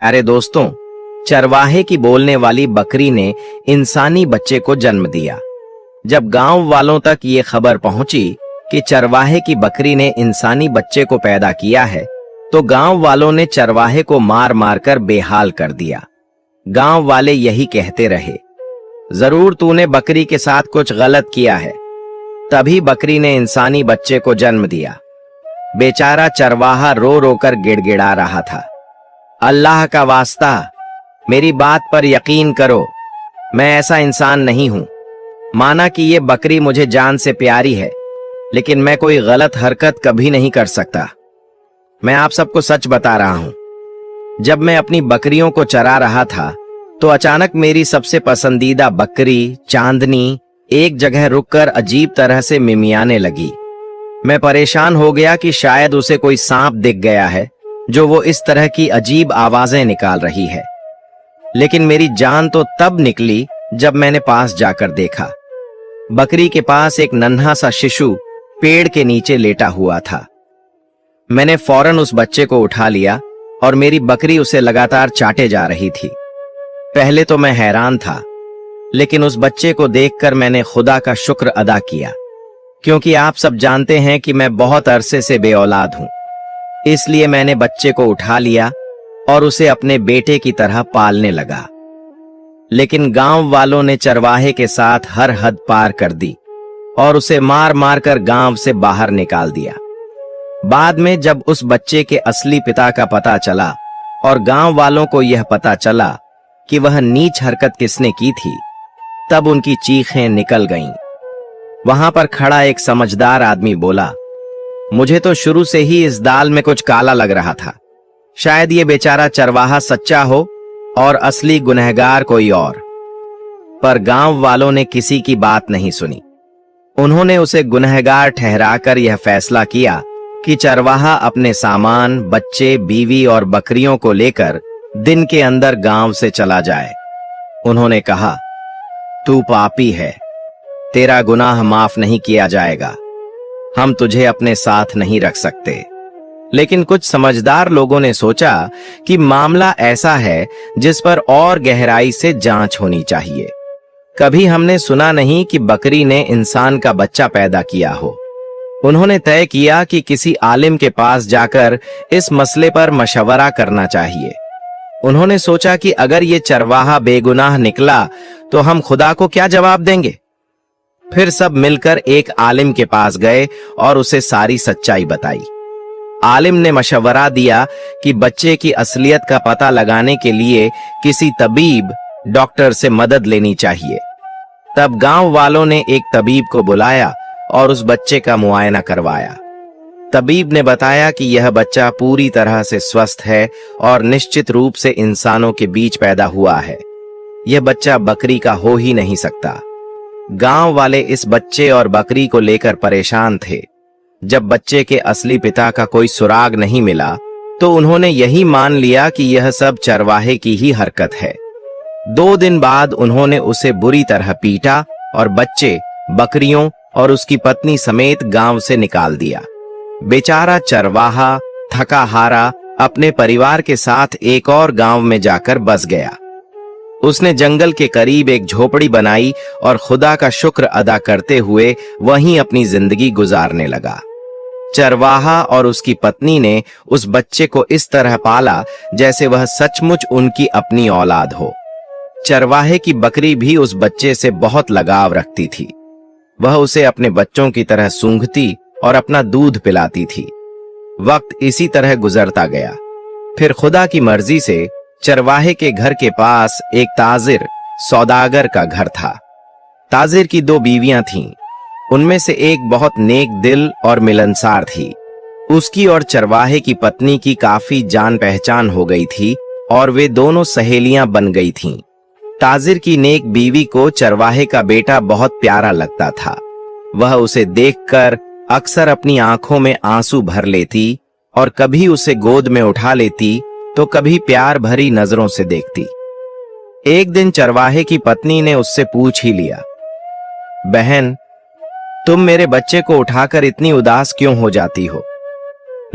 अरे दोस्तों, चरवाहे की बोलने वाली बकरी ने इंसानी बच्चे को जन्म दिया। जब गांव वालों तक ये खबर पहुंची कि चरवाहे की बकरी ने इंसानी बच्चे को पैदा किया है, तो गांव वालों ने चरवाहे को मार मार कर बेहाल कर दिया। गांव वाले यही कहते रहे, जरूर तूने बकरी के साथ कुछ गलत किया है, तभी बकरी ने इंसानी बच्चे को जन्म दिया। बेचारा चरवाहा रो रो कर गिड़गिड़ा रहा था। अल्लाह का वास्ता, मेरी बात पर यकीन करो, मैं ऐसा इंसान नहीं हूं। माना कि ये बकरी मुझे जान से प्यारी है, लेकिन मैं कोई गलत हरकत कभी नहीं कर सकता। मैं आप सबको सच बता रहा हूं। जब मैं अपनी बकरियों को चरा रहा था, तो अचानक मेरी सबसे पसंदीदा बकरी चांदनी एक जगह रुककर अजीब तरह से मिमियाने लगी। मैं परेशान हो गया कि शायद उसे कोई सांप दिख गया है, जो वो इस तरह की अजीब आवाजें निकाल रही है। लेकिन मेरी जान तो तब निकली जब मैंने पास जाकर देखा। बकरी के पास एक नन्हा सा शिशु पेड़ के नीचे लेटा हुआ था। मैंने फौरन उस बच्चे को उठा लिया और मेरी बकरी उसे लगातार चाटे जा रही थी। पहले तो मैं हैरान था, लेकिन उस बच्चे को देखकर मैंने खुदा का शुक्र अदा किया, क्योंकि आप सब जानते हैं कि मैं बहुत अरसे से बेऔलाद हूं। इसलिए मैंने बच्चे को उठा लिया और उसे अपने बेटे की तरह पालने लगा। लेकिन गांव वालों ने चरवाहे के साथ हर हद पार कर दी और उसे मार मार कर गांव से बाहर निकाल दिया। बाद में जब उस बच्चे के असली पिता का पता चला और गांव वालों को यह पता चला कि वह नीच हरकत किसने की थी, तब उनकी चीखें निकल गईं। वहां पर खड़ा एक समझदार आदमी बोला, मुझे तो शुरू से ही इस दाल में कुछ काला लग रहा था। शायद ये बेचारा चरवाहा सच्चा हो और असली गुनहगार कोई और। पर गांव वालों ने किसी की बात नहीं सुनी। उन्होंने उसे गुनहगार ठहराकर यह फैसला किया कि चरवाहा अपने सामान, बच्चे, बीवी और बकरियों को लेकर दिन के अंदर गांव से चला जाए। उन्होंने कहा, तू पापी है, तेरा गुनाह माफ नहीं किया जाएगा, हम तुझे अपने साथ नहीं रख सकते। लेकिन कुछ समझदार लोगों ने सोचा कि मामला ऐसा है जिस पर और गहराई से जांच होनी चाहिए। कभी हमने सुना नहीं कि बकरी ने इंसान का बच्चा पैदा किया हो। उन्होंने तय किया कि किसी आलिम के पास जाकर इस मसले पर मशवरा करना चाहिए। उन्होंने सोचा कि अगर ये चरवाहा बेगुनाह निकला तो हम खुदा को क्या जवाब देंगे। फिर सब मिलकर एक आलिम के पास गए और उसे सारी सच्चाई बताई। आलिम ने मशवरा दिया कि बच्चे की असलियत का पता लगाने के लिए किसी तबीब, डॉक्टर से मदद लेनी चाहिए। तब गांव वालों ने एक तबीब को बुलाया और उस बच्चे का मुआयना करवाया। तबीब ने बताया कि यह बच्चा पूरी तरह से स्वस्थ है और निश्चित रूप से इंसानों के बीच पैदा हुआ है। यह बच्चा बकरी का हो ही नहीं सकता। गांव वाले इस बच्चे और बकरी को लेकर परेशान थे। जब बच्चे के असली पिता का कोई सुराग नहीं मिला, तो उन्होंने यही मान लिया कि यह सब चरवाहे की ही हरकत है। 2 दिन बाद उन्होंने उसे बुरी तरह पीटा और बच्चे, बकरियों और उसकी पत्नी समेत गांव से निकाल दिया। बेचारा चरवाहा थका हारा अपने परिवार के साथ एक और गांव में जाकर बस गया। उसने जंगल के करीब एक झोपड़ी बनाई और खुदा का शुक्र अदा करते हुए वहीं अपनी जिंदगी गुजारने लगा। चरवाहा और उसकी पत्नी ने उस बच्चे को इस तरह पाला जैसे वह सचमुच उनकी अपनी औलाद हो। चरवाहे की बकरी भी उस बच्चे से बहुत लगाव रखती थी। वह उसे अपने बच्चों की तरह सूंघती और अपना दूध पिलाती थी। वक्त इसी तरह गुजरता गया। फिर खुदा की मर्जी से चरवाहे के घर के पास एक ताजिर, सौदागर का घर था। ताजिर की 2 बीवियां थीं। उनमें से एक बहुत नेक दिल और मिलनसार थी। उसकी और चरवाहे की पत्नी की काफी जान पहचान हो गई थी और वे दोनों सहेलियां बन गई थीं। ताजिर की नेक बीवी को चरवाहे का बेटा बहुत प्यारा लगता था। वह उसे देखकर अक्सर अपनी आंखों में आंसू भर लेती और कभी उसे गोद में उठा लेती तो कभी प्यार भरी नजरों से देखती। एक दिन चरवाहे की पत्नी ने उससे पूछ ही लिया, बहन, तुम मेरे बच्चे को उठाकर इतनी उदास क्यों हो जाती हो?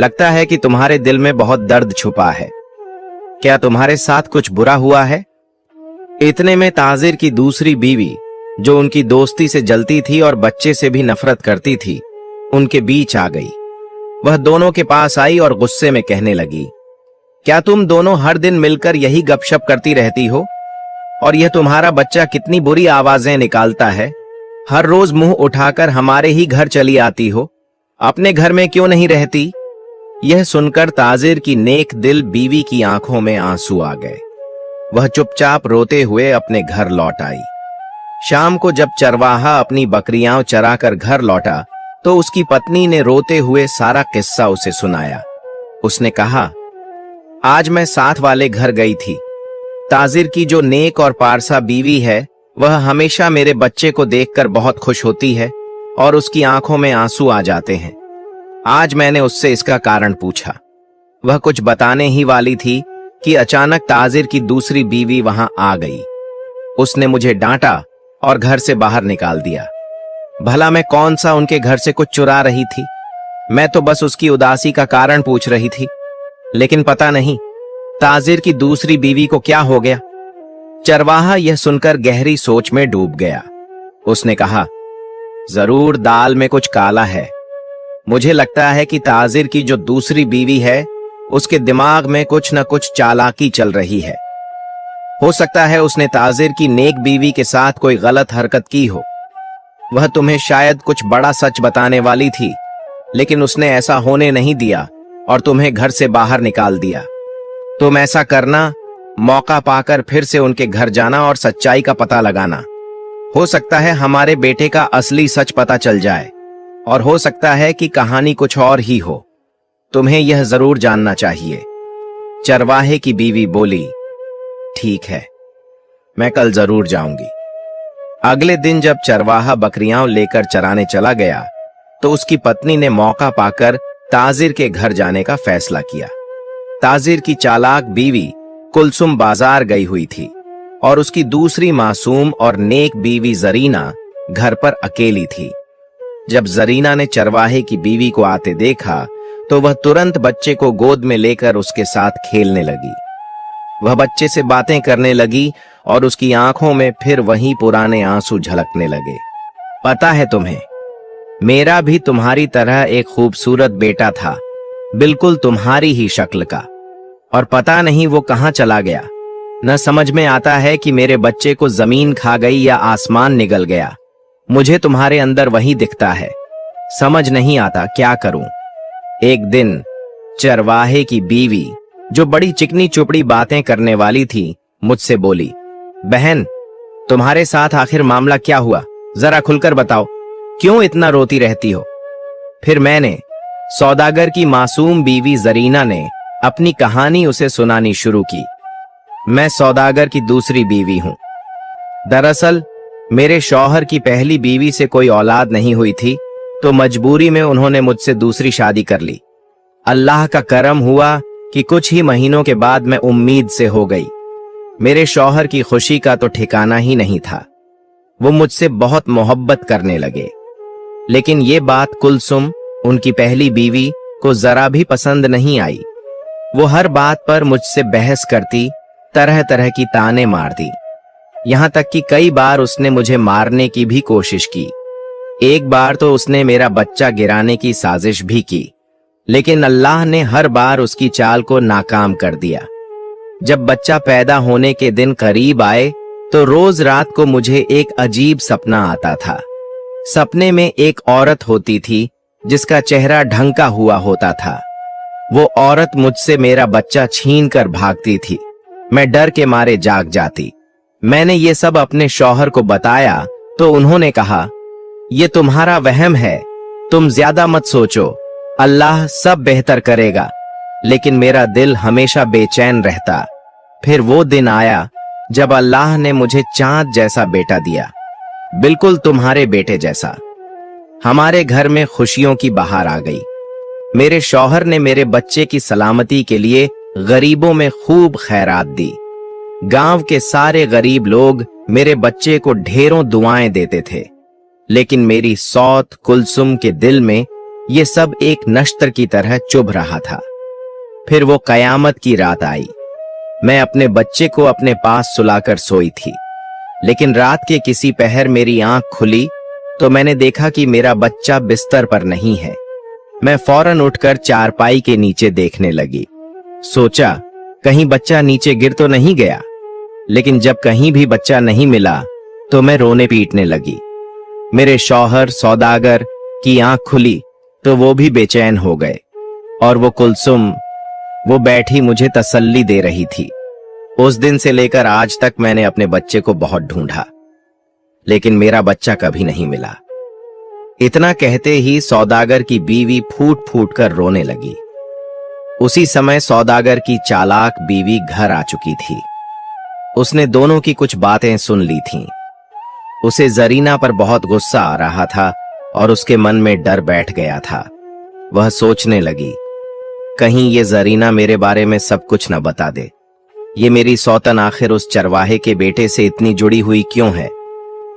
लगता है कि तुम्हारे दिल में बहुत दर्द छुपा है। क्या तुम्हारे साथ कुछ बुरा हुआ है? इतने में ताजिर की दूसरी बीवी, जो उनकी दोस्ती से जलती थी और बच्चे से भी नफरत करती थी, उनके बीच आ गई। वह दोनों के पास आई और गुस्से में कहने लगी, क्या तुम दोनों हर दिन मिलकर यही गपशप करती रहती हो? और यह तुम्हारा बच्चा कितनी बुरी आवाजें निकालता है। हर रोज मुंह उठाकर हमारे ही घर चली आती हो, अपने घर में क्यों नहीं रहती? यह सुनकर ताजिर की नेक दिल बीवी की आंखों में आंसू आ गए। वह चुपचाप रोते हुए अपने घर लौट आई। शाम को जब चरवाहा अपनी बकरियां चराकर घर लौटा तो उसकी पत्नी ने रोते हुए सारा किस्सा उसे सुनाया। उसने कहा, आज मैं साथ वाले घर गई थी। ताजिर की जो नेक और पारसा बीवी है, वह हमेशा मेरे बच्चे को देखकर बहुत खुश होती है और उसकी आंखों में आंसू आ जाते हैं। आज मैंने उससे इसका कारण पूछा। वह कुछ बताने ही वाली थी कि अचानक ताजिर की दूसरी बीवी वहां आ गई। उसने मुझे डांटा और घर से बाहर निकाल दिया। भला मैं कौन सा उनके घर से कुछ चुरा रही थी? मैं तो बस उसकी उदासी का कारण पूछ रही थी। लेकिन पता नहीं ताजिर की दूसरी बीवी को क्या हो गया। चरवाहा यह सुनकर गहरी सोच में डूब गया। उसने कहा, जरूर दाल में कुछ काला है। मुझे लगता है कि ताजिर की जो दूसरी बीवी है, उसके दिमाग में कुछ न कुछ चालाकी चल रही है। हो सकता है उसने ताजिर की नेक बीवी के साथ कोई गलत हरकत की हो। वह तुम्हें शायद कुछ बड़ा सच बताने वाली थी, लेकिन उसने ऐसा होने नहीं दिया और तुम्हें घर से बाहर निकाल दिया। तुम ऐसा करना, मौका पाकर फिर से उनके घर जाना और सच्चाई का पता लगाना। हो सकता है हमारे बेटे का असली सच पता चल जाए और हो सकता है कि कहानी कुछ और ही हो। तुम्हें यह जरूर जानना चाहिए। चरवाहे की बीवी बोली, ठीक है, मैं कल जरूर जाऊंगी। अगले दिन जब चरवाहा बकरियां लेकर चराने चला गया तो उसकी पत्नी ने मौका पाकर ताजिर के घर जाने का फैसला किया। ताजिर की चालाक बीवी कुलसुम बाजार गई हुई थी और उसकी दूसरी मासूम और नेक बीवी जरीना घर पर अकेली थी। जब जरीना ने चरवाहे की बीवी को आते देखा तो वह तुरंत बच्चे को गोद में लेकर उसके साथ खेलने लगी। वह बच्चे से बातें करने लगी और उसकी आंखों में फिर वही पुराने आंसू झलकने लगे। पता है तुम्हें, मेरा भी तुम्हारी तरह एक खूबसूरत बेटा था, बिल्कुल तुम्हारी ही शक्ल का, और पता नहीं वो कहां चला गया। न समझ में आता है कि मेरे बच्चे को जमीन खा गई या आसमान निगल गया। मुझे तुम्हारे अंदर वही दिखता है, समझ नहीं आता क्या करूं। एक दिन चरवाहे की बीवी, जो बड़ी चिकनी चुपड़ी बातें करने वाली थी, मुझसे बोली, बहन, तुम्हारे साथ आखिर मामला क्या हुआ? जरा खुलकर बताओ, क्यों इतना रोती रहती हो? फिर मैंने सौदागर की मासूम बीवी जरीना ने अपनी कहानी उसे सुनानी शुरू की। मैं सौदागर की दूसरी बीवी हूं। दरअसल मेरे शौहर की पहली बीवी से कोई औलाद नहीं हुई थी, तो मजबूरी में उन्होंने मुझसे दूसरी शादी कर ली। अल्लाह का करम हुआ कि कुछ ही महीनों के बाद मैं उम्मीद से हो गई। मेरे शौहर की खुशी का तो ठिकाना ही नहीं था। वो मुझसे बहुत मोहब्बत करने लगे, लेकिन ये बात कुलसुम, उनकी पहली बीवी, को जरा भी पसंद नहीं आई। वो हर बात पर मुझसे बहस करती, तरह तरह की ताने मारती। यहां तक कि कई बार उसने मुझे मारने की भी कोशिश की। एक बार तो उसने मेरा बच्चा गिराने की साजिश भी की, लेकिन अल्लाह ने हर बार उसकी चाल को नाकाम कर दिया। जब बच्चा पैदा होने के दिन करीब आए तो रोज रात को मुझे एक अजीब सपना आता था। सपने में एक औरत होती थी जिसका चेहरा ढंका हुआ होता था। वो औरत मुझसे मेरा बच्चा छीन कर भागती थी। मैं डर के मारे जाग जाती। मैंने ये सब अपने शौहर को बताया तो उन्होंने कहा, ये तुम्हारा वहम है, तुम ज्यादा मत सोचो, अल्लाह सब बेहतर करेगा। लेकिन मेरा दिल हमेशा बेचैन रहता। फिर वो दिन आया जब अल्लाह ने मुझे चांद जैसा बेटा दिया, बिल्कुल तुम्हारे बेटे जैसा। हमारे घर में खुशियों की बहार आ गई। मेरे शौहर ने मेरे बच्चे की सलामती के लिए गरीबों में खूब खैरात दी। गांव के सारे गरीब लोग मेरे बच्चे को ढेरों दुआएं देते थे, लेकिन मेरी सौत कुलसुम के दिल में ये सब एक नश्तर की तरह चुभ रहा था। फिर वो कयामत की रात आई। मैं अपने बच्चे को अपने पास सुलाकर सोई थी, लेकिन रात के किसी पहर मेरी आंख खुली तो मैंने देखा कि मेरा बच्चा बिस्तर पर नहीं है। मैं फौरन उठकर चारपाई के नीचे देखने लगी। सोचा कहीं बच्चा नीचे गिर तो नहीं गया, लेकिन जब कहीं भी बच्चा नहीं मिला तो मैं रोने पीटने लगी। मेरे शौहर सौदागर की आंख खुली तो वो भी बेचैन हो गए, और वो कुलसुम वो बैठी मुझे तसल्ली दे रही थी। उस दिन से लेकर आज तक मैंने अपने बच्चे को बहुत ढूंढा, लेकिन मेरा बच्चा कभी नहीं मिला। इतना कहते ही सौदागर की बीवी फूट फूट कर रोने लगी। उसी समय सौदागर की चालाक बीवी घर आ चुकी थी। उसने दोनों की कुछ बातें सुन ली थीं। उसे जरीना पर बहुत गुस्सा आ रहा था और उसके मन में डर बैठ गया था। वह सोचने लगी, कहीं ये जरीना मेरे बारे में सब कुछ न बता दे। ये मेरी सौतन आखिर उस चरवाहे के बेटे से इतनी जुड़ी हुई क्यों है?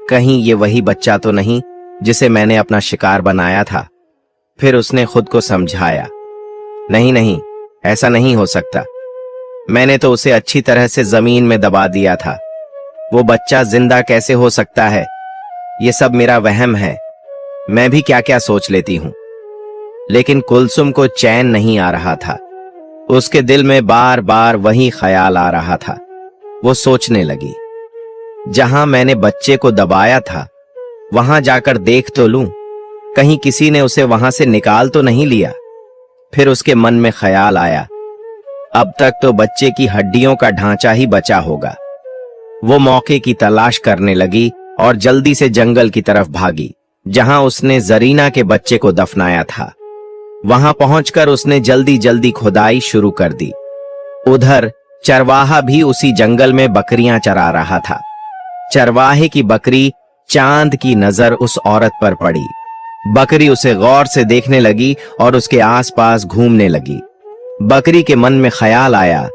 कहीं ये वही बच्चा तो नहीं जिसे मैंने अपना शिकार बनाया था? फिर उसने खुद को समझाया, नहीं नहीं, ऐसा नहीं हो सकता। मैंने तो उसे अच्छी तरह से जमीन में दबा दिया था। वो बच्चा जिंदा कैसे हो सकता है? ये सब मेरा वहम है। मैं भी क्या क्या सोच लेती हूं। लेकिन कुलसुम को चैन नहीं आ रहा था। उसके दिल में बार बार वही ख्याल आ रहा था। वो सोचने लगी, जहां मैंने बच्चे को दबाया था वहां जाकर देख तो लूं, कहीं किसी ने उसे वहां से निकाल तो नहीं लिया। फिर उसके मन में ख्याल आया, अब तक तो बच्चे की हड्डियों का ढांचा ही बचा होगा। वो मौके की तलाश करने लगी और जल्दी से जंगल की तरफ भागी, जहां उसने जरीना के बच्चे को दफनाया था। वहां पहुंचकर उसने जल्दी जल्दी खुदाई शुरू कर दी। उधर चरवाहा भी उसी जंगल में बकरियां चरा रहा था। चरवाहे की बकरी चांद की नजर उस औरत पर पड़ी। बकरी उसे गौर से देखने लगी और उसके आसपास घूमने लगी। बकरी के मन में ख्याल आया,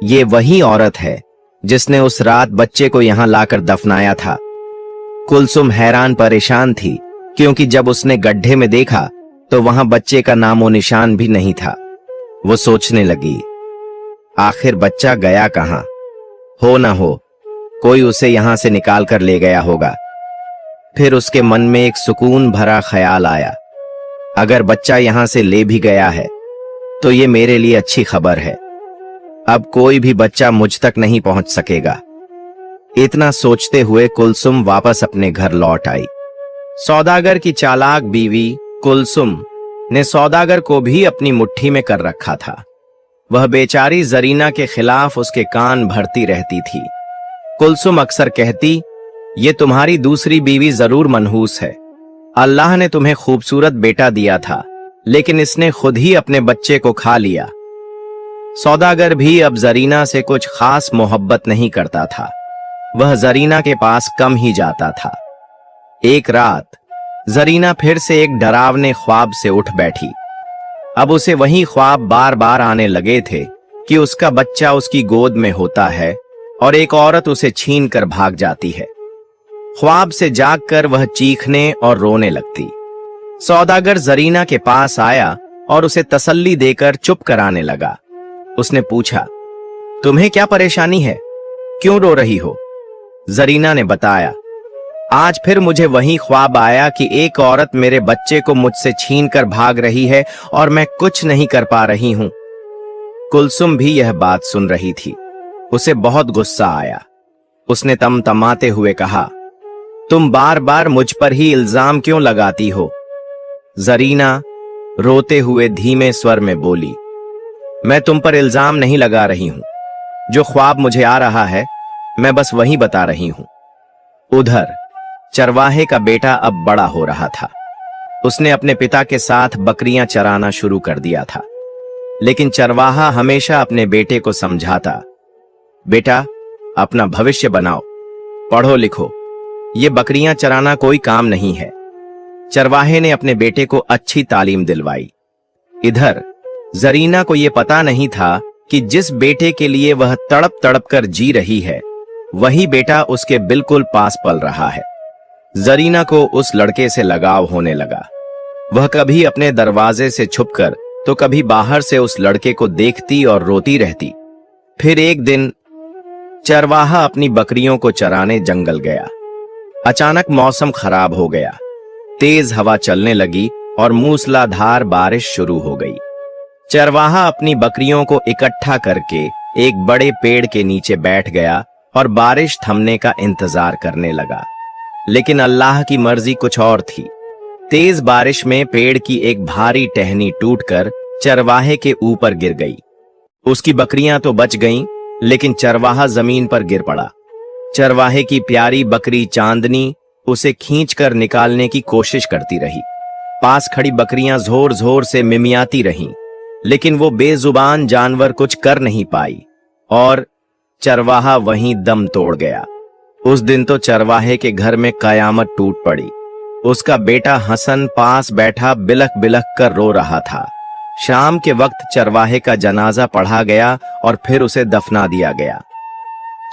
ये वही औरत है जिसने उस रात बच्चे को यहां लाकर दफनाया था। कुलसुम हैरान परेशान थी, क्योंकि जब उसने गड्ढे में देखा तो वहां बच्चे का नामो निशान भी नहीं था। वो सोचने लगी, आखिर बच्चा गया कहां? हो ना हो कोई उसे यहां से निकाल कर ले गया होगा। फिर उसके मन में एक सुकून भरा ख्याल आया, अगर बच्चा यहां से ले भी गया है तो ये मेरे लिए अच्छी खबर है। अब कोई भी बच्चा मुझ तक नहीं पहुंच सकेगा। इतना सोचते हुए कुलसुम वापस अपने घर लौट आई। सौदागर की चालाक बीवी कुलसुम ने सौदागर को भी अपनी मुट्ठी में कर रखा था। वह बेचारी जरीना के खिलाफ उसके कान भरती रहती थी। कुलसुम अक्सर कहती, ये तुम्हारी दूसरी बीवी जरूर मनहूस है। अल्लाह ने तुम्हें खूबसूरत बेटा दिया था, लेकिन इसने खुद ही अपने बच्चे को खा लिया। सौदागर भी अब जरीना से कुछ खास मोहब्बत नहीं करता था। वह जरीना के पास कम ही जाता था। एक रात जरीना फिर से एक डरावने ख्वाब से उठ बैठी। अब उसे वही ख्वाब बार बार आने लगे थे कि उसका बच्चा उसकी गोद में होता है और एक औरत उसे छीन कर भाग जाती है। ख्वाब से जागकर वह चीखने और रोने लगती। सौदागर जरीना के पास आया और उसे तसल्ली देकर चुप कराने लगा। उसने पूछा, तुम्हें क्या परेशानी है? क्यों रो रही हो? जरीना ने बताया, आज फिर मुझे वही ख्वाब आया कि एक औरत मेरे बच्चे को मुझसे छीन कर भाग रही है और मैं कुछ नहीं कर पा रही हूं। कुलसुम भी यह बात सुन रही थी। उसे बहुत गुस्सा आया। उसने तमतमाते हुए कहा, तुम बार बार मुझ पर ही इल्जाम क्यों लगाती हो? जरीना रोते हुए धीमे स्वर में बोली, मैं तुम पर इल्जाम नहीं लगा रही हूं। जो ख्वाब मुझे आ रहा है मैं बस वही बता रही हूं। उधर चरवाहे का बेटा अब बड़ा हो रहा था। उसने अपने पिता के साथ बकरियां चराना शुरू कर दिया था, लेकिन चरवाहा हमेशा अपने बेटे को समझाता, बेटा अपना भविष्य बनाओ, पढ़ो लिखो, ये बकरियां चराना कोई काम नहीं है। चरवाहे ने अपने बेटे को अच्छी तालीम दिलवाई। इधर जरीना को यह पता नहीं था कि जिस बेटे के लिए वह तड़प तड़प कर जी रही है, वही बेटा उसके बिल्कुल पास पल रहा है। जरीना को उस लड़के से लगाव होने लगा। वह कभी अपने दरवाजे से छुपकर तो कभी बाहर से उस लड़के को देखती और रोती रहती। फिर एक दिन चरवाहा अपनी बकरियों को चराने जंगल गया। अचानक मौसम खराब हो गया। तेज हवा चलने लगी और मूसलाधार बारिश शुरू हो गई। चरवाहा अपनी बकरियों को इकट्ठा करके एक बड़े पेड़ के नीचे बैठ गया और बारिश थमने का इंतजार करने लगा। लेकिन अल्लाह की मर्जी कुछ और थी। तेज बारिश में पेड़ की एक भारी टहनी टूटकर चरवाहे के ऊपर गिर गई। उसकी बकरियां तो बच गईं, लेकिन चरवाहा जमीन पर गिर पड़ा। चरवाहे की प्यारी बकरी चांदनी उसे खींचकर निकालने की कोशिश करती रही। पास खड़ी बकरियां जोर जोर से मिमियाती रहीं, लेकिन वो बेजुबान जानवर कुछ कर नहीं पाई और चरवाहा वहीं दम तोड़ गया। उस दिन तो चरवाहे के घर में कयामत टूट पड़ी। उसका बेटा हसन पास बैठा बिलख बिलख कर रो रहा था। शाम के वक्त चरवाहे का जनाजा पढ़ा गया और फिर उसे दफना दिया गया।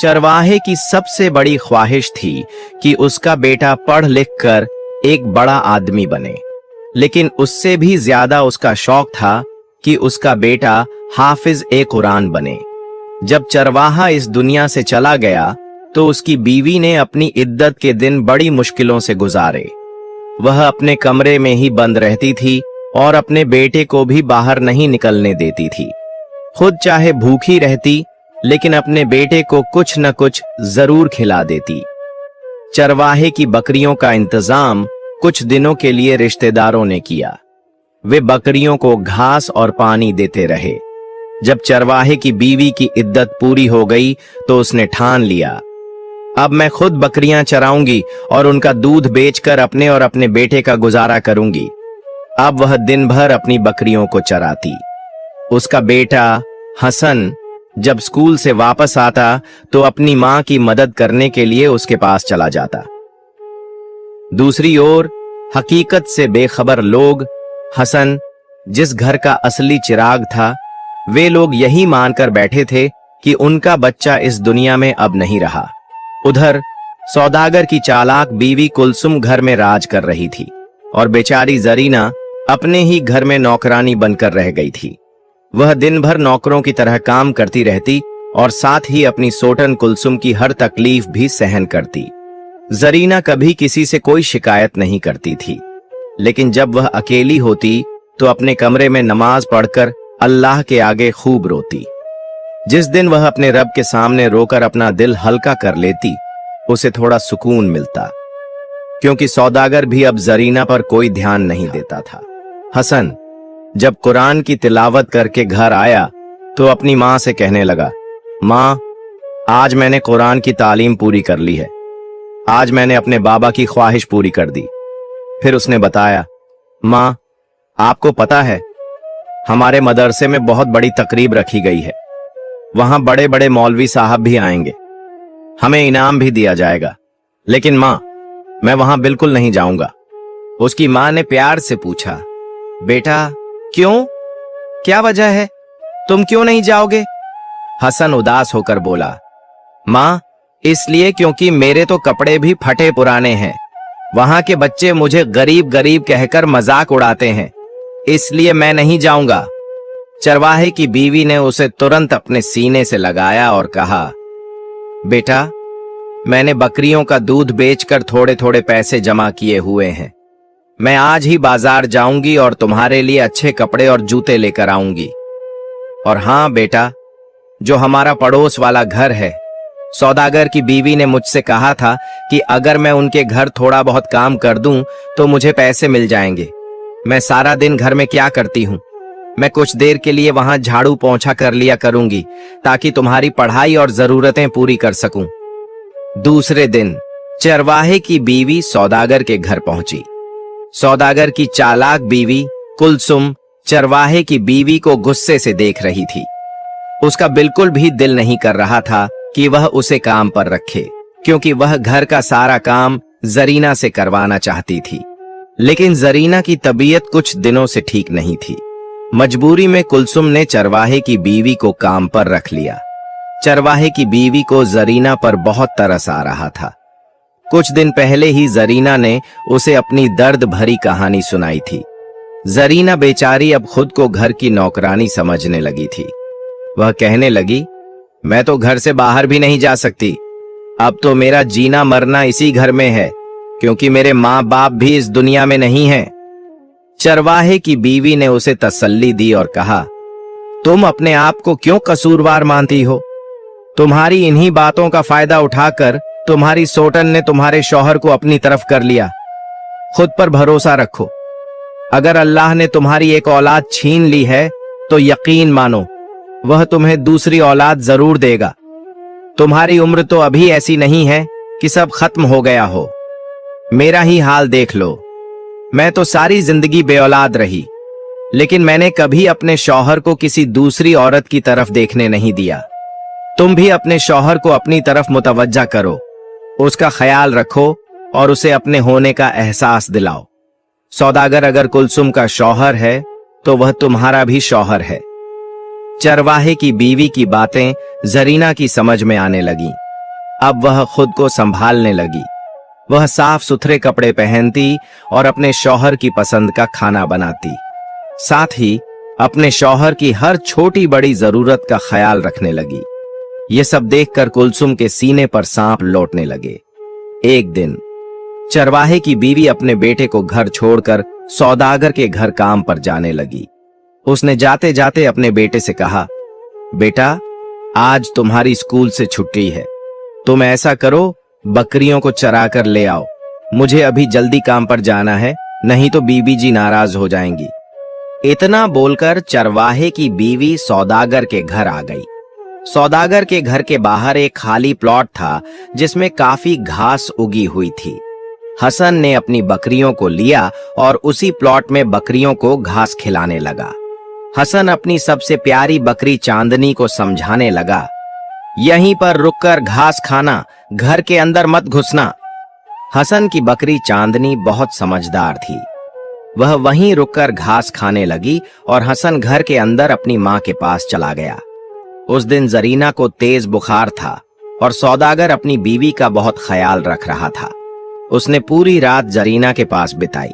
चरवाहे की सबसे बड़ी ख्वाहिश थी कि उसका बेटा पढ़ लिख कर एक बड़ा आदमी बने, लेकिन उससे भी ज्यादा उसका शौक था कि उसका बेटा हाफिज ए कुरान बने। जब चरवाहा इस दुनिया से चला गया तो उसकी बीवी ने अपनी इद्दत के दिन बड़ी मुश्किलों से गुजारे। वह अपने कमरे में ही बंद रहती थी और अपने बेटे को भी बाहर नहीं निकलने देती थी। खुद चाहे भूखी रहती, लेकिन अपने बेटे को कुछ न कुछ जरूर खिला देती। चरवाहे की बकरियों का इंतजाम कुछ दिनों के लिए रिश्तेदारों ने किया। वे बकरियों को घास और पानी देते रहे। जब चरवाहे की बीवी की इद्दत पूरी हो गई तो उसने ठान लिया, अब मैं खुद बकरियां चराऊंगी और उनका दूध बेचकर अपने और अपने बेटे का गुजारा करूंगी। अब वह दिन भर अपनी बकरियों को चराती। उसका बेटा हसन जब स्कूल से वापस आता तो अपनी मां की मदद करने के लिए उसके पास चला जाता। दूसरी ओर हकीकत से बेखबर लोग हसन, जिस घर का असली चिराग था, वे लोग यही मानकर बैठे थे कि उनका बच्चा इस दुनिया में अब नहीं रहा। उधर सौदागर की चालाक बीवी कुलसुम घर में राज कर रही थी और बेचारी जरीना अपने ही घर में नौकरानी बनकर रह गई थी। वह दिन भर नौकरों की तरह काम करती रहती और साथ ही अपनी सोटन कुलसुम की हर तकलीफ भी सहन करती। जरीना कभी किसी से कोई शिकायत नहीं करती थी, लेकिन जब वह अकेली होती तो अपने कमरे में नमाज पढ़कर अल्लाह के आगे खूब रोती। जिस दिन वह अपने रब के सामने रोकर अपना दिल हल्का कर लेती, उसे थोड़ा सुकून मिलता, क्योंकि सौदागर भी अब जरीना पर कोई ध्यान नहीं देता था। हसन जब कुरान की तिलावत करके घर आया तो अपनी मां से कहने लगा, मां, आज मैंने कुरान की तालीम पूरी कर ली है। आज मैंने अपने बाबा की ख्वाहिश पूरी कर दी। फिर उसने बताया, मां, आपको पता है हमारे मदरसे में बहुत बड़ी तकरीब रखी गई है। वहां बड़े बड़े मौलवी साहब भी आएंगे, हमें इनाम भी दिया जाएगा। लेकिन मां, मैं वहां बिल्कुल नहीं जाऊंगा। उसकी मां ने प्यार से पूछा, बेटा क्यों, क्या वजह है, तुम क्यों नहीं जाओगे? हसन उदास होकर बोला, मां, इसलिए क्योंकि मेरे तो कपड़े भी फटे पुराने हैं। वहां के बच्चे मुझे गरीब गरीब कहकर मजाक उड़ाते हैं, इसलिए मैं नहीं जाऊंगा। चरवाहे की बीवी ने उसे तुरंत अपने सीने से लगाया और कहा, बेटा, मैंने बकरियों का दूध बेचकर थोड़े थोड़े पैसे जमा किए हुए हैं। मैं आज ही बाजार जाऊंगी और तुम्हारे लिए अच्छे कपड़े और जूते लेकर आऊंगी। और हां बेटा, जो हमारा पड़ोस वाला घर है, सौदागर की बीवी ने मुझसे कहा था कि अगर मैं उनके घर थोड़ा बहुत काम कर दूं तो मुझे पैसे मिल जाएंगे। मैं सारा दिन घर में क्या करती हूं, मैं कुछ देर के लिए वहां झाड़ू पोंछा कर लिया करूंगी ताकि तुम्हारी पढ़ाई और जरूरतें पूरी कर सकूं। दूसरे दिन चरवाहे की बीवी सौदागर के घर पहुंची। सौदागर की चालाक बीवी कुलसुम चरवाहे की बीवी को गुस्से से देख रही थी। उसका बिल्कुल भी दिल नहीं कर रहा था कि वह उसे काम पर रखे, क्योंकि वह घर का सारा काम जरीना से करवाना चाहती थी। लेकिन जरीना की तबीयत कुछ दिनों से ठीक नहीं थी। मजबूरी में कुलसुम ने चरवाहे की बीवी को काम पर रख लिया। चरवाहे की बीवी को जरीना पर बहुत तरस आ रहा था। कुछ दिन पहले ही जरीना ने उसे अपनी दर्द भरी कहानी सुनाई थी। जरीना बेचारी अब खुद को घर की नौकरानी समझने लगी थी। वह कहने लगी, मैं तो घर से बाहर भी नहीं जा सकती। अब तो मेरा जीना मरना इसी घर में है, क्योंकि मेरे माँ बाप भी इस दुनिया में नहीं हैं। चरवाहे की बीवी ने उसे तसल्ली दी और कहा, तुम अपने आप को क्यों कसूरवार मानती हो? तुम्हारी इन्हीं बातों का फायदा उठाकर तुम्हारी सोटन ने तुम्हारे शौहर को अपनी तरफ कर लिया। खुद पर भरोसा रखो। अगर अल्लाह ने तुम्हारी एक औलाद छीन ली है तो यकीन मानो वह तुम्हें दूसरी औलाद जरूर देगा। तुम्हारी उम्र तो अभी ऐसी नहीं है कि सब खत्म हो गया हो। मेरा ही हाल देख लो। मैं तो सारी जिंदगी बेऔलाद रही, लेकिन मैंने कभी अपने शौहर को किसी दूसरी औरत की तरफ देखने नहीं दिया। तुम भी अपने शौहर को अपनी तरफ मुतवज्जा करो, उसका ख्याल रखो और उसे अपने होने का एहसास दिलाओ। सौदागर अगर कुलसुम का शौहर है तो वह तुम्हारा भी शौहर है। चरवाहे की बीवी की बातें जरीना की समझ में आने लगी। अब वह खुद को संभालने लगी। वह साफ सुथरे कपड़े पहनती और अपने शौहर की पसंद का खाना बनाती। साथ ही अपने शौहर की हर छोटी बड़ी जरूरत का ख्याल रखने लगी। ये सब देखकर कुलसुम के सीने पर सांप लौटने लगे। एक दिन चरवाहे की बीवी अपने बेटे को घर छोड़कर सौदागर के घर काम पर जाने लगी। उसने जाते जाते अपने बेटे से कहा, बेटा, आज तुम्हारी स्कूल से छुट्टी है। तुम ऐसा करो, बकरियों को चरा कर ले आओ। मुझे अभी जल्दी काम पर जाना है, नहीं तो बीबी जी नाराज हो जाएंगी। इतना बोलकर चरवाहे की बीवी सौदागर के घर आ गई। सौदागर के घर के बाहर एक खाली प्लॉट था जिसमें काफी घास उगी हुई थी। हसन ने अपनी बकरियों को लिया और उसी प्लॉट में बकरियों को घास खिलाने लगा। हसन अपनी सबसे प्यारी बकरी चांदनी को समझाने लगा, यहीं पर रुककर घास खाना, घर के अंदर मत घुसना। हसन की बकरी चांदनी बहुत समझदार थी। वह वहीं रुककर घास खाने लगी और हसन घर के अंदर अपनी मां के पास चला गया। उस दिन जरीना को तेज बुखार था और सौदागर अपनी बीवी का बहुत ख्याल रख रहा था। उसने पूरी रात जरीना के पास बिताई।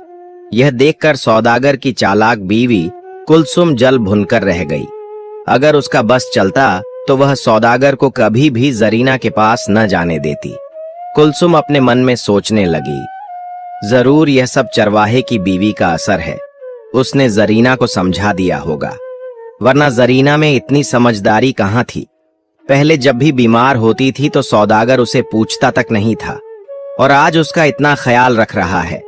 यह देखकर सौदागर की चालाक बीवी कुलसुम जल भुनकर रह गई। अगर उसका बस चलता तो वह सौदागर को कभी भी जरीना के पास न जाने देती। कुलसुम अपने मन में सोचने लगी, जरूर यह सब चरवाहे की बीवी का असर है। उसने जरीना को समझा दिया होगा, वरना जरीना में इतनी समझदारी कहाँ थी। पहले जब भी बीमार होती थी तो सौदागर उसे पूछता तक नहीं था, और आज उसका इतना ख्याल रख रहा है।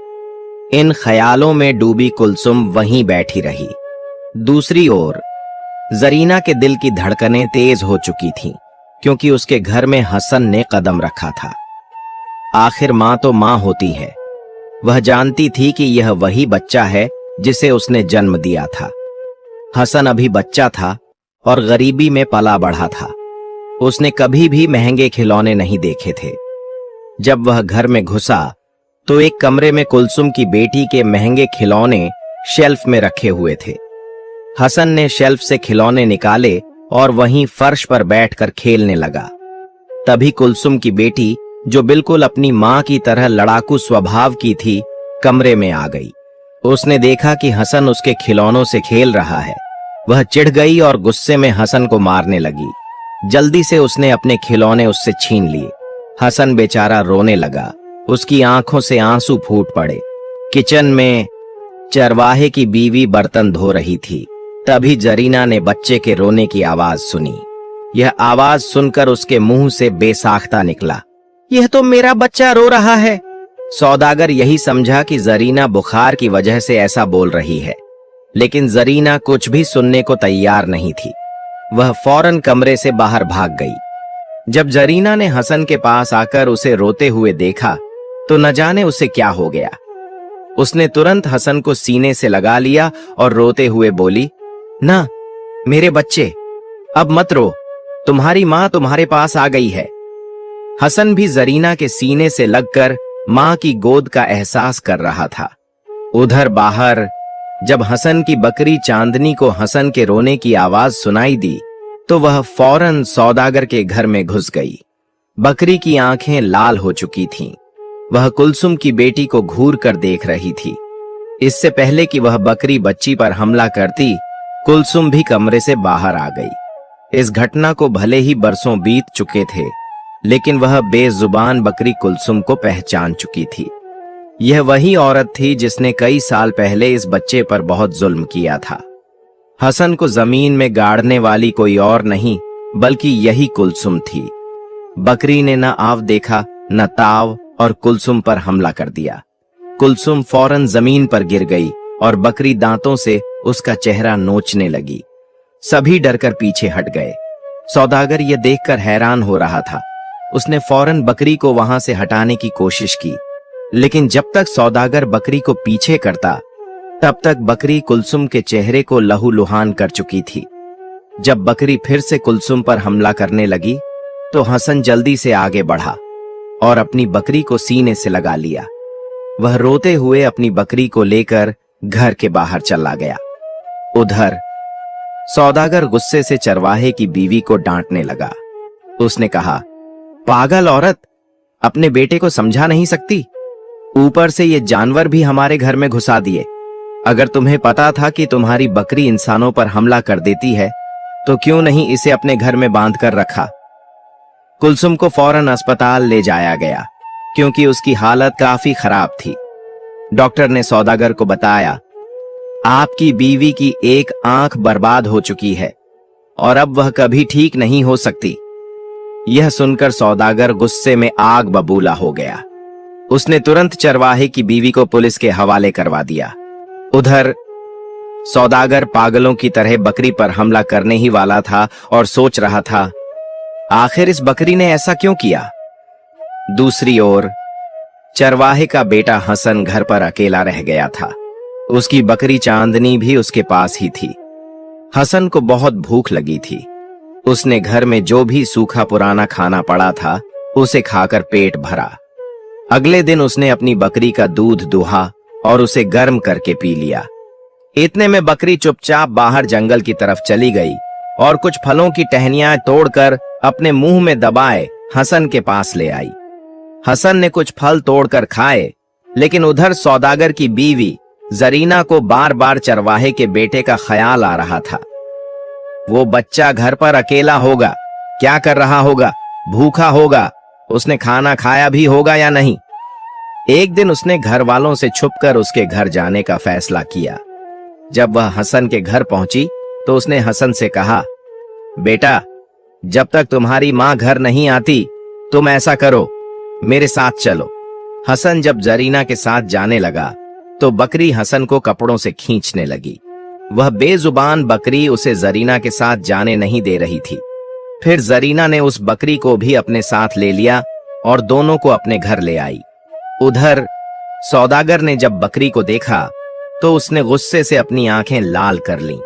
इन ख्यालों में डूबी कुलसुम वहीं बैठी रही। दूसरी ओर जरीना के दिल की धड़कनें तेज हो चुकी थीं, क्योंकि उसके घर में हसन ने कदम रखा था। आखिर मां तो मां होती है। वह जानती थी कि यह वही बच्चा है जिसे उसने जन्म दिया था। हसन अभी बच्चा था और गरीबी में पला बढ़ा था। उसने कभी भी महंगे खिलौने नहीं देखे थे। जब वह घर में घुसा तो एक कमरे में कुलसुम की बेटी के महंगे खिलौने शेल्फ में रखे हुए थे। हसन ने शेल्फ से खिलौने निकाले और वहीं फर्श पर बैठकर खेलने लगा। तभी कुलसुम की बेटी, जो बिल्कुल अपनी मां की तरह लड़ाकू स्वभाव की थी, कमरे में आ गई। उसने देखा कि हसन उसके खिलौनों से खेल रहा है। वह चिढ़ गई और गुस्से में हसन को मारने लगी। जल्दी से उसने अपने खिलौने उससे छीन लिए। हसन बेचारा रोने लगा। उसकी आंखों से आंसू फूट पड़े। किचन में चरवाहे की बीवी बर्तन धो रही थी। तभी जरीना ने बच्चे के रोने की आवाज सुनी। यह आवाज सुनकर उसके मुंह से बेसाख्ता निकला, यह तो मेरा बच्चा रो रहा है। सौदागर यही समझा कि जरीना बुखार की वजह से ऐसा बोल रही है, लेकिन जरीना कुछ भी सुनने को तैयार नहीं थी। वह फौरन कमरे से बाहर भाग गई। जब जरीना ने हसन के पास आकर उसे रोते हुए देखा तो न जाने उसे क्या हो गया। उसने तुरंत हसन को सीने से लगा लिया और रोते हुए बोली, ना मेरे बच्चे, अब मत रो, तुम्हारी मां तुम्हारे पास आ गई है। हसन भी जरीना के सीने से लगकर मां की गोद का एहसास कर रहा था। उधर बाहर जब हसन की बकरी चांदनी को हसन के रोने की आवाज सुनाई दी तो वह फौरन सौदागर के घर में घुस गई। बकरी की आंखें लाल हो चुकी थीं। वह कुलसुम की बेटी को घूर कर देख रही थी। इससे पहले कि वह बकरी बच्ची पर हमला करती, कुलसुम भी कमरे से बाहर आ गई। इस घटना को भले ही बरसों बीत चुके थे, लेकिन वह बेजुबान बकरी कुलसुम को पहचान चुकी थी। यह वही औरत थी जिसने कई साल पहले इस बच्चे पर बहुत जुल्म किया था। हसन को जमीन में गाड़ने वाली कोई और नहीं बल्कि यही कुलसुम थी। बकरी ने न आव देखा न ताव और कुलसुम पर हमला कर दिया। कुलसुम फौरन जमीन पर गिर गई और बकरी दांतों से उसका चेहरा नोचने लगी। सभी डरकर पीछे हट गए। सौदागर यह देखकर हैरान हो रहा था। उसने फौरन बकरी को वहां से हटाने की कोशिश की, लेकिन जब तक सौदागर बकरी को पीछे करता तब तक बकरी कुलसुम के चेहरे को लहूलुहान कर चुकी थी। जब बकरी फिर से कुलसुम पर हमला करने लगी तो हसन जल्दी से आगे बढ़ा और अपनी बकरी को सीने से लगा लिया। वह रोते हुए अपनी बकरी को लेकर घर के बाहर चला गया। उधर सौदागर गुस्से से चरवाहे की बीवी को डांटने लगा। उसने कहा, पागल औरत, अपने बेटे को समझा नहीं सकती? ऊपर से ये जानवर भी हमारे घर में घुसा दिए। अगर तुम्हें पता था कि तुम्हारी बकरी इंसानों पर हमला कर देती है तो क्यों नहीं इसे अपने घर में बांध कर रखा? कुलसुम को फौरन अस्पताल ले जाया गया क्योंकि उसकी हालत काफी खराब थी। डॉक्टर ने सौदागर को बताया, आपकी बीवी की एक आंख बर्बाद हो चुकी है और अब वह कभी ठीक नहीं हो सकती। यह सुनकर सौदागर गुस्से में आग बबूला हो गया। उसने तुरंत चरवाहे की बीवी को पुलिस के हवाले करवा दिया। उधर सौदागर पागलों की तरह बकरी पर हमला करने ही वाला था और सोच रहा था, आखिर इस बकरी ने ऐसा क्यों किया? दूसरी ओर चरवाहे का बेटा हसन घर पर अकेला रह गया था। उसकी बकरी चांदनी भी उसके पास ही थी। हसन को बहुत भूख लगी थी। उसने घर में जो भी सूखा पुराना खाना पड़ा था उसे खाकर पेट भरा। अगले दिन उसने अपनी बकरी का दूध दुहा और उसे गर्म करके पी लिया। इतने में बकरी चुपचाप बाहर जंगल की तरफ चली गई और कुछ फलों की टहनियां तोड़कर अपने मुंह में दबाए हसन के पास ले आई। हसन ने कुछ फल तोड़कर खाए, लेकिन उधर सौदागर की बीवी जरीना को बार बार चरवाहे के बेटे का ख्याल आ रहा था। वो बच्चा घर पर अकेला होगा, क्या कर रहा होगा? भूखा होगा, उसने खाना खाया भी होगा या नहीं? एक दिन उसने घर वालों से छुपकर उसके घर जाने का फैसला किया। जब वह हसन के घर पहुंची तो उसने हसन से कहा, बेटा, जब तक तुम्हारी मां घर नहीं आती तुम ऐसा करो, मेरे साथ चलो। हसन जब जरीना के साथ जाने लगा तो बकरी हसन को कपड़ों से खींचने लगी। वह बेजुबान बकरी उसे जरीना के साथ जाने नहीं दे रही थी। फिर जरीना ने उस बकरी को भी अपने साथ ले लिया और दोनों को अपने घर ले आई। उधर सौदागर ने जब बकरी को देखा तो उसने गुस्से से अपनी आंखें लाल कर लीं।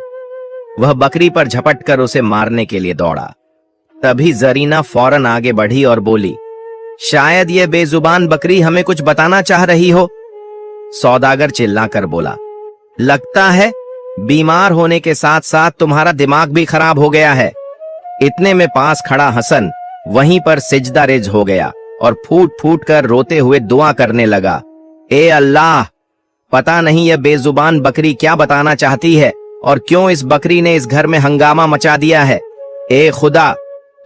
वह बकरी पर झपट कर उसे मारने के लिए दौड़ा। तभी जरीना फौरन आगे बढ़ी और बोली, शायद यह बेजुबान बकरी हमें कुछ बताना चाह रही हो। सौदागर चिल्लाकर बोला, लगता है बीमार होने के साथ साथ तुम्हारा दिमाग भी खराब हो गया है। इतने में पास खड़ा हसन वहीं पर सिजदा रेज हो गया और फूट फूट कर रोते हुए दुआ करने लगा, ए अल्लाह, पता नहीं यह बेजुबान बकरी क्या बताना चाहती है और क्यों इस बकरी ने इस घर में हंगामा मचा दिया है। ए खुदा,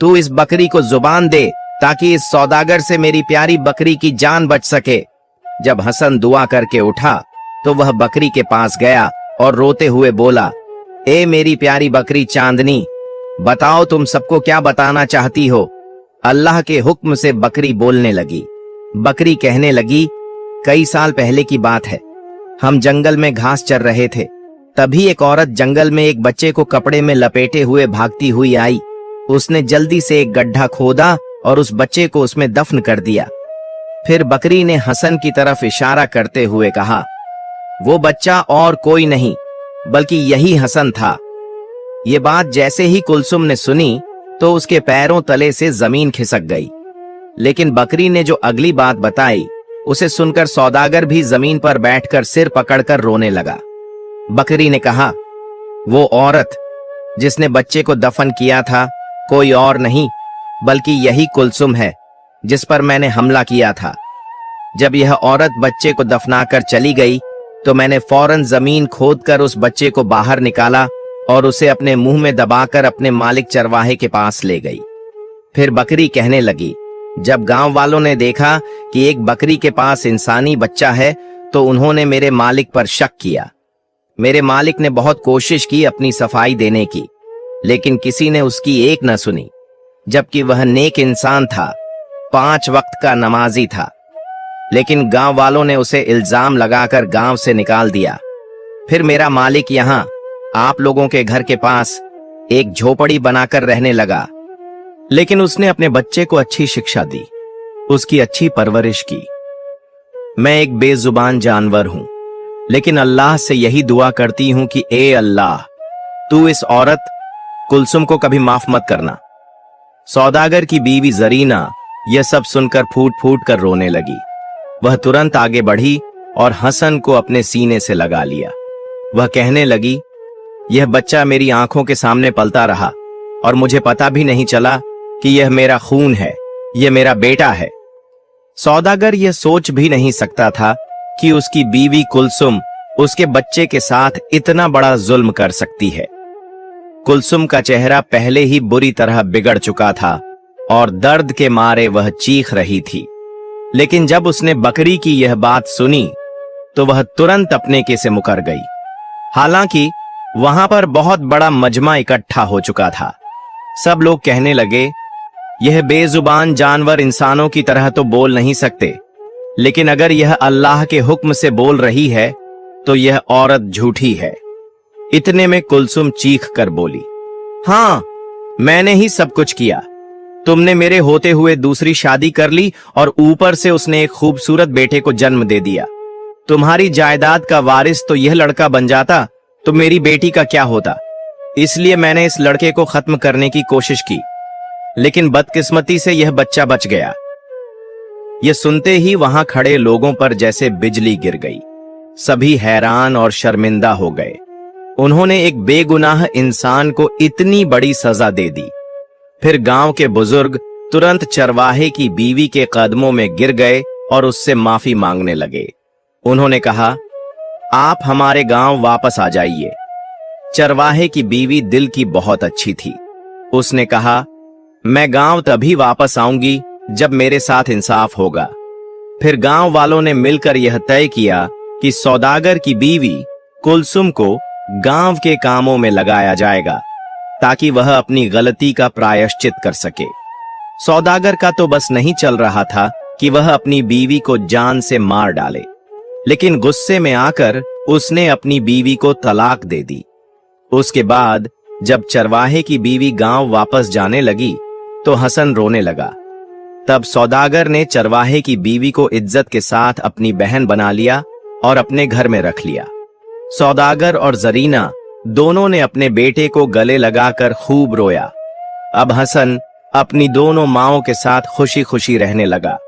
तू इस बकरी को जुबान दे ताकि इस सौदागर से मेरी प्यारी बकरी की जान बच सके। जब हसन दुआ करके उठा तो वह बकरी के पास गया और रोते हुए बोला, ए मेरी प्यारी बकरी चांदनी, बताओ तुम सबको क्या बताना चाहती हो। अल्लाह के हुक्म से बकरी बोलने लगी। बकरी कहने लगी, कई साल पहले की बात है, हम जंगल में घास चर रहे थे। तभी एक औरत जंगल में एक बच्चे को कपड़े में लपेटे हुए भागती हुई आई। उसने जल्दी से एक गड्ढा खोदा और उस बच्चे को उसमें दफन कर दिया। फिर बकरी ने हसन की तरफ इशारा करते हुए कहा, वो बच्चा और कोई नहीं बल्कि यही हसन था। ये बात जैसे ही कुलसुम ने सुनी तो उसके पैरों तले से जमीन खिसक गई। लेकिन बकरी ने जो अगली बात बताई उसे सुनकर सौदागर भी जमीन पर बैठकर सिर पकड़कर रोने लगा। बकरी ने कहा, वो औरत जिसने बच्चे को दफन किया था कोई और नहीं बल्कि यही कुलसुम है जिस पर मैंने हमला किया था। जब यह औरत बच्चे को दफनाकर चली गई तो मैंने फौरन जमीन खोदकर उस बच्चे को बाहर निकाला और उसे अपने मुंह में दबाकर अपने मालिक चरवाहे के पास ले गई। फिर बकरी कहने लगी, जब गांव वालों ने देखा कि एक बकरी के पास इंसानी बच्चा है तो उन्होंने मेरे मालिक पर शक किया। मेरे मालिक ने बहुत कोशिश की अपनी सफाई देने की, लेकिन किसी ने उसकी एक न सुनी, जबकि वह नेक इंसान था, 5 वक्त का नमाजी था। लेकिन गांव वालों ने उसे इल्जाम लगाकर गांव से निकाल दिया। फिर मेरा मालिक यहाँ आप लोगों के घर के पास एक झोपड़ी बनाकर रहने लगा, लेकिन उसने अपने बच्चे को अच्छी शिक्षा दी, उसकी अच्छी परवरिश की। मैं एक बेजुबान जानवर हूं, लेकिन अल्लाह से यही दुआ करती हूं कि ए अल्लाह, तू इस औरत कुलसुम को कभी माफ मत करना। सौदागर की बीवी जरीना यह सब सुनकर फूट फूट कर रोने लगी। वह तुरंत आगे बढ़ी और हसन को अपने सीने से लगा लिया। वह कहने लगी, यह बच्चा मेरी आंखों के सामने पलता रहा और मुझे पता भी नहीं चला कि यह मेरा खून है, यह मेरा बेटा है। सौदागर यह सोच भी नहीं सकता था कि उसकी बीवी कुलसुम उसके बच्चे के साथ इतना बड़ा जुल्म कर सकती है। कुलसुम का चेहरा पहले ही बुरी तरह बिगड़ चुका था और दर्द के मारे वह चीख रही थी। लेकिन जब उसने बकरी की यह बात सुनी तो वह तुरंत अपने के से मुकर गई। हालांकि वहां पर बहुत बड़ा मजमा इकट्ठा हो चुका था। सब लोग कहने लगे, यह बेजुबान जानवर इंसानों की तरह तो बोल नहीं सकते, लेकिन अगर यह अल्लाह के हुक्म से बोल रही है तो यह औरत झूठी है। इतने में कुलसुम चीख कर बोली, हाँ, मैंने ही सब कुछ किया। तुमने मेरे होते हुए दूसरी शादी कर ली और ऊपर से उसने एक खूबसूरत बेटे को जन्म दे दिया। तुम्हारी जायदाद का वारिस तो यह लड़का बन जाता तो मेरी बेटी का क्या होता। इसलिए मैंने इस लड़के को खत्म करने की कोशिश की, लेकिन बदकिस्मती से यह बच्चा बच गया। यह सुनते ही वहां खड़े लोगों पर जैसे बिजली गिर गई। सभी हैरान और शर्मिंदा हो गए। उन्होंने एक बेगुनाह इंसान को इतनी बड़ी सजा दे दी। फिर गांव के बुजुर्ग तुरंत चरवाहे की बीवी के कदमों में गिर गए और उससे माफी मांगने लगे। उन्होंने कहा, आप हमारे गांव वापस आ जाइए। चरवाहे की बीवी दिल की बहुत अच्छी थी। उसने कहा, मैं गांव तभी वापस आऊंगी जब मेरे साथ इंसाफ होगा। फिर गांव वालों ने मिलकर यह तय किया कि सौदागर की बीवी कुलसुम को गांव के कामों में लगाया जाएगा ताकि वह अपनी गलती का प्रायश्चित कर सके। सौदागर का तो बस नहीं चल रहा था कि वह अपनी बीवी को जान से मार डाले, लेकिन गुस्से में आकर उसने अपनी बीवी को तलाक दे दी। उसके बाद जब चरवाहे की बीवी गांव वापस जाने लगी तो हसन रोने लगा। तब सौदागर ने चरवाहे की बीवी को इज्जत के साथ अपनी बहन बना लिया और अपने घर में रख लिया। सौदागर और जरीना दोनों ने अपने बेटे को गले लगाकर खूब रोया। अब हसन अपनी दोनों माओं के साथ खुशी खुशी रहने लगा।